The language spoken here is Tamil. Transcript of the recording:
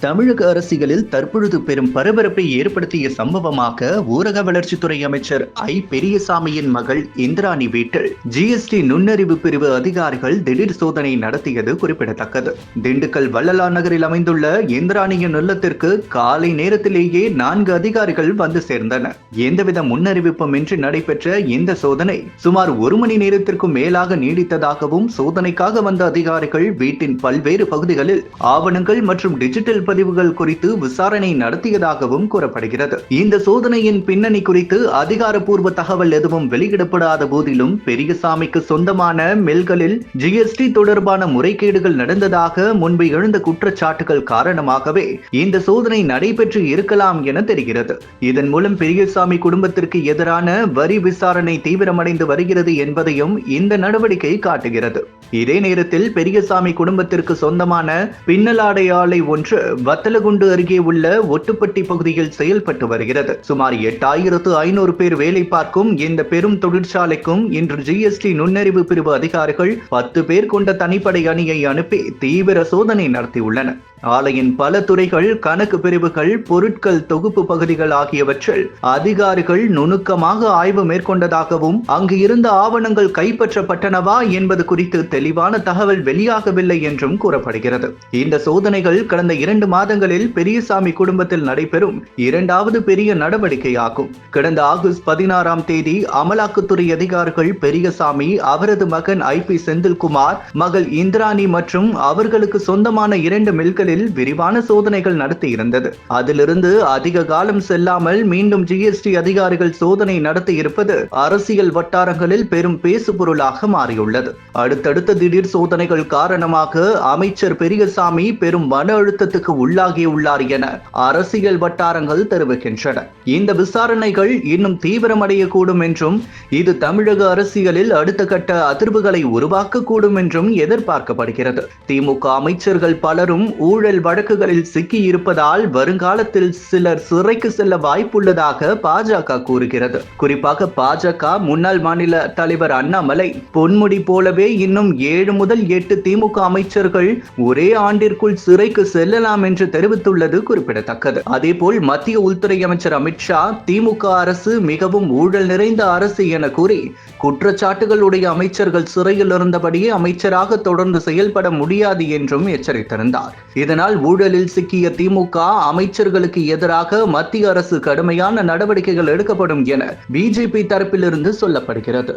தமிழக அரசியலில் தற்பொழுது பெரும் பரபரப்பை ஏற்படுத்திய சம்பவமாக ஊரக வளர்ச்சித்துறை அமைச்சர் பெரியசாமியின் மகள் இந்திராணி வீட்டில் ஜிஎஸ்டி நுண்ணறிவு பிரிவு அதிகாரிகள் திடீர் சோதனை நடத்தியது குறிப்பிடத்தக்கது. திண்டுக்கல் வள்ளலார் நகரில் அமைந்துள்ள இந்திராணியின் இல்லத்திற்கு காலை நேரத்திலேயே 4 அதிகாரிகள் வந்து சேர்ந்தனர். எந்தவித முன்னறிவிப்பும் இன்றி நடைபெற்ற இந்த சோதனை சுமார் 1 மணி நேரத்திற்கும் மேலாக நீடித்ததாகவும், சோதனைக்காக வந்த அதிகாரிகள் வீட்டின் பல்வேறு பகுதிகளில் ஆவணங்கள் மற்றும் டிஜிட்டல் பதிவுகள் குறித்து விசாரணை நடத்தியதாகவும் கூறப்படுகிறது. இந்த சோதனையின் பின்னணி குறித்து அதிகாரப்பூர்வ தகவல் எதுவும் வெளியிடப்படாத போதிலும், பெரியசாமிக்கு சொந்தமான மில்களில் ஜிஎஸ்டி தொடர்பான முறைகேடுகள் நடந்ததாக முன்பு எழுந்த குற்றச்சாட்டுகள் காரணமாகவே இந்த சோதனை நடைபெற்று இருக்கலாம் என தெரிகிறது. இதன் மூலம் பெரியசாமி குடும்பத்திற்கு எதிரான வரி விசாரணை தீவிரமடைந்து வருகிறது என்பதையும் இந்த நடவடிக்கை காட்டுகிறது. இதே நேரத்தில் பெரியசாமி குடும்பத்திற்கு சொந்தமான பின்னலாடை ஆலை ஒன்று வத்தலகுண்டு அருகே உள்ள ஒட்டுப்பட்டி பகுதியில் செயல்பட்டு வருகிறது. சுமார் 8500 பேர் வேலை பார்க்கும் இந்த பெரும் தொழிற்சாலைக்கும் இன்று ஜிஎஸ்டி நுண்ணறிவு பிரிவு அதிகாரிகள் 10 பேர் கொண்ட தனிப்படை அணியை அனுப்பி தீவிர சோதனை நடத்தியுள்ளனர். ஆலையின் பல துறைகள், கணக்கு பிரிவுகள், பொருட்கள் தொகுப்பு பகுதிகள் ஆகியவற்றில் அதிகாரிகள் நுணுக்கமாக ஆய்வு மேற்கொண்டதாகவும், அங்கு இருந்த ஆவணங்கள் கைப்பற்றப்பட்டனவா என்பது குறித்து தெளிவான தகவல் வெளியாகவில்லை என்றும் கூறப்படுகிறது. இந்த சோதனைகள் கடந்த 2 மாதங்களில் பெரியசாமி குடும்பத்தில் நடைபெறும் 2வது பெரிய நடவடிக்கையாகும். கடந்த ஆகஸ்ட் 16ஆம் தேதி அமலாக்கத்துறை அதிகாரிகள் பெரியசாமி, அவரது மகன் செந்தில்குமார், மகள் இந்திராணி மற்றும் அவர்களுக்கு சொந்தமான 2 மில்களில் விரிவான சோதனைகள் நடத்தியிருந்தது. அதிலிருந்து அதிக காலம் செல்லாமல் மீண்டும் ஜிஎஸ்டி அதிகாரிகள் சோதனை நடத்தி இருப்பது அரசியல் வட்டாரங்களில் பெரும் பேசுபொருளாக மாறியுள்ளது. அடுத்தடுத்த திடீர் சோதனைகள் காரணமாக அமைச்சர் பெரியசாமி பெரும் மன அழுத்தத்துக்கு உள்ளாகியுள்ளார் என அரசியல் வட்டாரங்கள் தெரிவிக்கின்றன. இந்த விசாரணைகள் இன்னும் தீவிரமடையக்கூடும் என்றும், இது தமிழக அரசியலில் அடுத்த கட்ட அதிர்வுகளை உருவாக்கக்கூடும் என்றும் எதிர்பார்க்கப்படுகிறது. திமுக அமைச்சர்கள் பலரும் ஊழல் வழக்குகளில் சிக்கி இருப்பதால் வருங்காலத்தில் சிலர் சிறைக்கு செல்ல வாய்ப்புள்ளதாக பாஜக கூறுகிறது. குறிப்பாக பாஜக முன்னாள் மாநில தலைவர் அண்ணாமலை, பொன்முடி போலவே இன்னும் 7 முதல் 8 திமுக அமைச்சர்கள் ஒரே ஆண்டிற்குள் சிறைக்கு செல்லலாம் என்று தெரிவித்துள்ளது குறிப்பிடத்தக்கது. அதேபோல் மத்திய உள்துறை அமைச்சர் அமித்ஷா, திமுக அரசு மிகவும் ஊழல் நிறைந்த அரசு என கூறி குற்றச்சாட்டுகளுடைய அமைச்சர்கள் சிறையில் இருந்தபடியே அமைச்சராக தொடர்ந்து செயல்பட முடியாது என்றும் எச்சரித்திருந்தார். இதனால் ஊழலில் சிக்கிய திமுக அமைச்சர்களுக்கு எதிராக மத்திய அரசு கடுமையான நடவடிக்கைகள் எடுக்கப்படும் என பிஜேபி தரப்பிலிருந்து சொல்லப்படுகிறது.